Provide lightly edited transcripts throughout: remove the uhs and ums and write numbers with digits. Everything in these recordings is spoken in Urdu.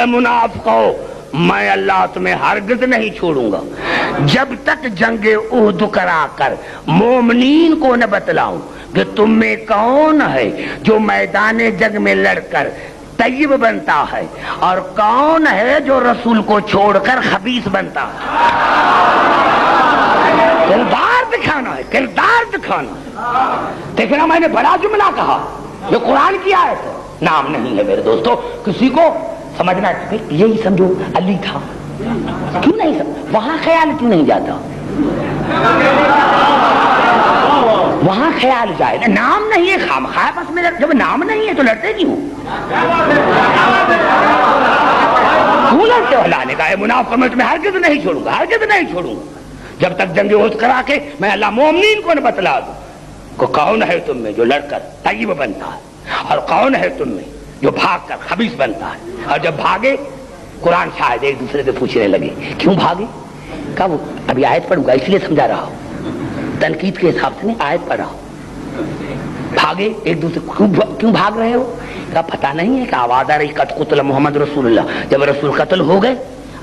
اے منافقو میں اللہ تمہیں ہرگز نہیں چھوڑوں گا جب تک جنگ احد کرا کر مومنین کو نہ بتلاؤں کہ تم میں کون ہے جو میدان جنگ میں لڑ کر طیب بنتا ہے اور کون ہے جو رسول کو چھوڑ کر خبیث بنتا ہے۔ کردار دکھانا ہے، کردار دکھانا۔ دیکھنا میں نے بڑا جملہ کہا، یہ قرآن کی آیت ہے، نام نہیں ہے میرے دوستو۔ کسی کو سمجھنا ہے یہی سمجھو علی تھا، کیوں نہیں وہاں خیال کیوں نہیں جاتا؟ وہاں خیال جائے نا، نام نہیں ہے خامخواہ بس میں جب نام نہیں ہے تو لڑتے کیوں؟ کیوں لڑتے ہو؟ اللہ نے کہا ہے منافق میں تمہیں ہرگز نہیں چھوڑوں گا، ہرگز نہیں چھوڑوں گا جب تک جنگ احد کرا کے میں اللہ مومنین کو نہ بتلا دوں کہ کون ہے تم میں جو لڑ کر طیب بنتا ہے اور کون ہے تم میں جو بھاگ کر خبیث بنتا ہے۔ اور جب بھاگے قرآن شاید ایک دوسرے سے پوچھنے لگے کیوں بھاگے؟ کہا وہ ابھی آیت پڑھوں گا اس لیے سمجھا رہا ہوں، تنقید کے حساب سے نہیں، آیت پڑھ رہا ہوں۔ بھاگے ایک دوسرے کیوں بھاگ رہے ہو؟ کہا پتہ نہیں ہے کہ آواز آ رہی قد قتل محمد رسول اللہ، جب رسول قتل ہو گئے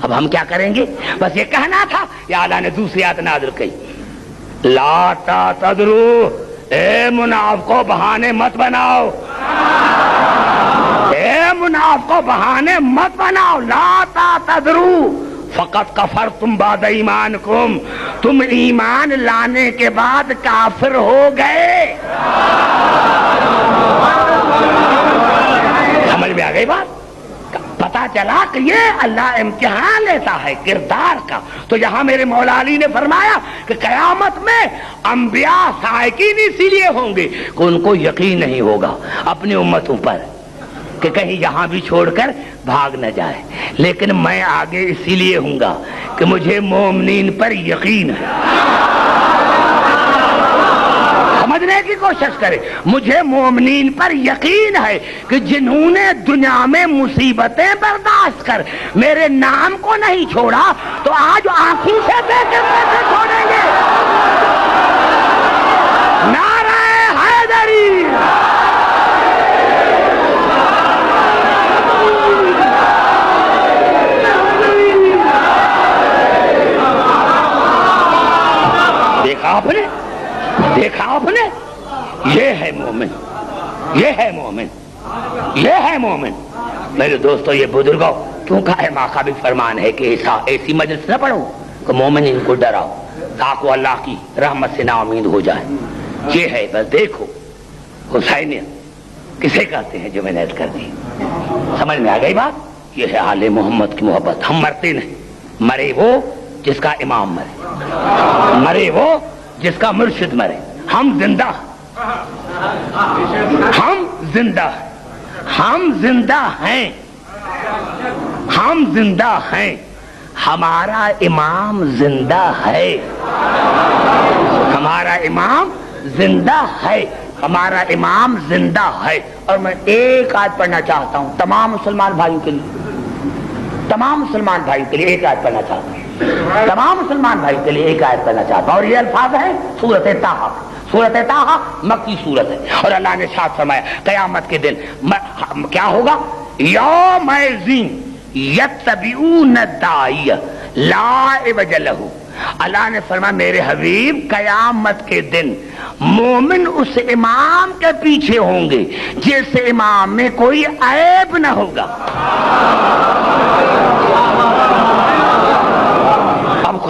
اب ہم کیا کریں گے؟ بس یہ کہنا تھا۔ یا اللہ نے دوسری آیت نازل کی لا تعتذروا، اے منافقو بہانے مت بناؤ، اے منافقو بہانے مت بناؤ، لا تعتذروا فقط کفرتم بعد ایمانکم، تم ایمان لانے کے بعد کافر ہو گئے۔ سمجھ میں آ گئی بات؟ پتا چلا کہ یہ اللہ امتحان لیتا ہے کردار کا۔ تو یہاں میرے مولا علی نے فرمایا کہ قیامت میں انبیاء سائقین اسی لیے ہوں گے کہ ان کو یقین نہیں ہوگا اپنی امتوں پر کہ کہیں یہاں بھی چھوڑ کر بھاگ نہ جائے، لیکن میں آگے اسی لیے ہوں گا کہ مجھے مومنین پر یقین ہے۔ سمجھنے کی کوشش کرے، مجھے مومنین پر یقین ہے کہ جنہوں نے دنیا میں مصیبتیں برداشت کر میرے نام کو نہیں چھوڑا تو آج آنکھوں سے دیکھ کر کیسے چھوڑیں گے؟ نعرہ حیدری، دیکھا آپ نے یہ ہے مومن، یہ ہے مومن، یہ ہے مومن۔ میرے دوستو یہ بزرگوں کیوں کہا ہے ماں کا بھی فرمان ہے کہ ایسی مجلس نہ پڑھو کہ مومن ان کو ڈراؤ تاکہ اللہ کی رحمت سے نا امید ہو جائے۔ یہ ہے بس دیکھو حسینیت کسے کہتے ہیں جو میں نے کر دی، سمجھ میں آ گئی بات؟ یہ ہے آل محمد کی محبت۔ ہم مرتے نہیں، مرے وہ جس کا امام مرے، مرے وہ جس کا مرشد مرے۔ ہم زندہ، ہم زندہ، ہم زندہ ہیں، ہم زندہ ہیں، ہمارا امام زندہ ہے، ہمارا امام زندہ ہے، ہمارا امام زندہ ہے۔ اور میں ایک آیت پڑھنا چاہتا ہوں تمام مسلمان بھائیوں کے لیے، تمام مسلمان بھائیوں کے لیے ایک آیت پڑھنا چاہتا ہوں، تمام مسلمان بھائی کے لیے ایک آیت پڑھنا چاہتا ہوں، اور یہ الفاظ ہیں سورۃ طٰہٰ۔ سورۃ طٰہٰ مکی سورت ہے، اور اللہ نے ارشاد فرمایا قیامت کے دن کیا ہوگا؟ یوم یتبعون الداعی لا عوج لہ۔ اللہ نے فرمایا میرے حبیب قیامت کے دن مومن اس امام کے پیچھے ہوں گے جس امام میں کوئی عیب نہ ہوگا۔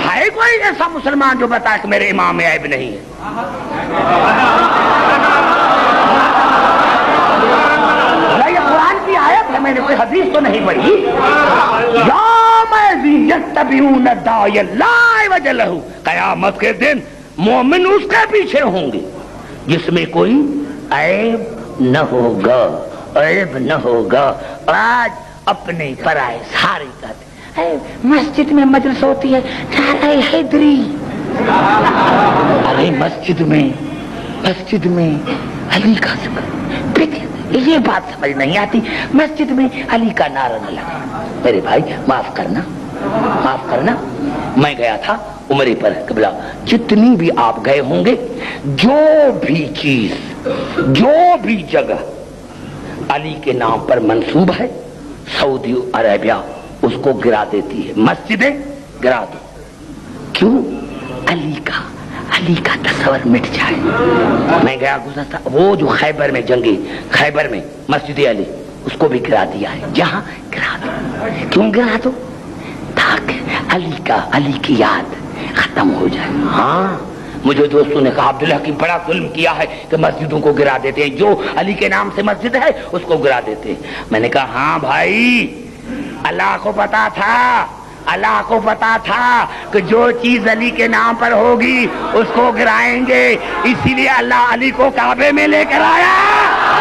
ہے کوئی ایسا مسلمان جو بتا کہ میرے امام میں عیب نہیں ہے؟ یہ قرآن کی آیت ہے، میں نے کوئی حدیث تو نہیں پڑھی۔ یوم یتبعون الداعی لا عوج لہ، قیامت کے دن مومن اس کے پیچھے ہوں گے جس میں کوئی عیب نہ ہوگا، عیب نہ ہوگا۔ آج اپنے پرائے سارے کہتے مسجد میں مجلس ہوتی ہے نعرہ حیدری، ارے مسجد میں علی کا ذکر، یہ بات سمجھ نہیں آتی، مسجد میں علی کا نعرہ نہ لگا۔ میرے بھائی معاف کرنا، میں گیا تھا عمرے پر قبلہ، جتنی بھی آپ گئے ہوں گے، جو بھی چیز، جو بھی جگہ علی کے نام پر منسوب ہے سعودی عربیہ اس کو گرا دیتی ہے، مسجدیں گرا دو. کیوں؟ علی کا تصور مٹ جائے. میں گیا گزرتا، وہ جو خیبر میں جنگی خیبر میں مسجد علی اس کو بھی گرا دیا ہے. جہاں گرا دو. کیوں گرا دو؟ تاکہ علی کی یاد ختم ہو جائے. ہاں مجھے دوستوں نے کہا عبداللہ حکیم بڑا ظلم کیا ہے کہ مسجدوں کو گرا دیتے ہیں، جو علی کے نام سے مسجد ہے اس کو گرا دیتے ہیں. میں نے کہا ہاں بھائی، اللہ کو پتا تھا کہ جو چیز علی کے نام پر ہوگی اس کو گرائیں گے، اسی لیے اللہ علی کو کعبے میں لے کر آیا.